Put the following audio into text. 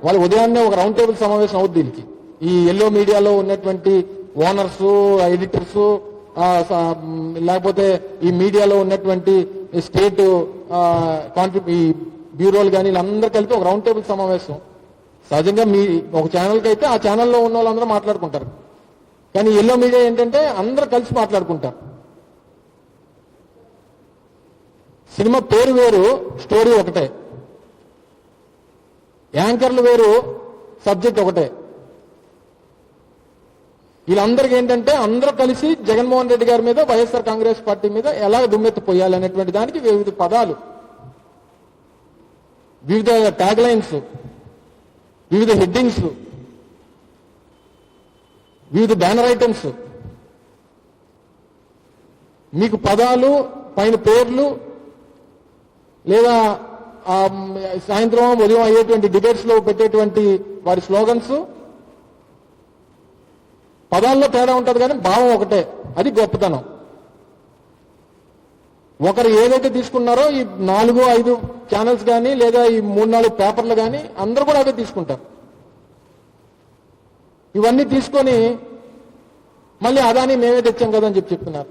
వాళ్ళు ఉదయాన్నే ఒక రౌండ్ టేబుల్ సమావేశం అవుద్ది దీనికి. ఈ ఎల్లో మీడియాలో ఉన్నటువంటి ఓనర్స్, ఎడిటర్స్, లేకపోతే ఈ మీడియాలో ఉన్నటువంటి స్టేట్ ఈ బ్యూరోలు కానీ వీళ్ళందరూ కలిపి ఒక రౌండ్ టేబుల్ సమావేశం. సహజంగా మీ ఒక ఛానల్కి అయితే ఆ ఛానల్లో ఉన్న వాళ్ళందరూ మాట్లాడుకుంటారు. కానీ ఎల్లో మీడియా ఏంటంటే అందరూ కలిసి మాట్లాడుకుంటారు. సినిమా పేరు వేరు, స్టోరీ ఒకటే. యాంకర్లు వేరు, సబ్జెక్ట్ ఒకటే. వీళ్ళందరికీ ఏంటంటే అందరూ కలిసి జగన్మోహన్ రెడ్డి గారి మీద, వైఎస్ఆర్ కాంగ్రెస్ పార్టీ మీద ఎలా దుమ్మెత్తి పోయాలి అనేటువంటి దానికి వివిధ పదాలు, వివిధ ట్యాగ్ లైన్స్, వివిధ హెడ్డింగ్స్, వివిధ బ్యానర్ ఐటమ్స్, మీకు పదాలు పైన పేర్లు లేదా సాయంత్రం ఉదయం అయ్యేటువంటి డిబేట్స్ లో పెట్టేటువంటి వారి స్లోగన్స్, పదాల్లో తేడా ఉంటుంది కానీ భావం ఒకటే. అది గొప్పతనం. ఒకరు ఏదైతే తీసుకున్నారో ఈ 4-5 ఛానల్స్ కానీ లేదా ఈ 3-4 పేపర్లు కానీ అందరూ కూడా అవే తీసుకుంటారు. ఇవన్నీ తీసుకొని మళ్ళీ అదాని మేమే తెచ్చాం కదా అని చెప్తున్నారు.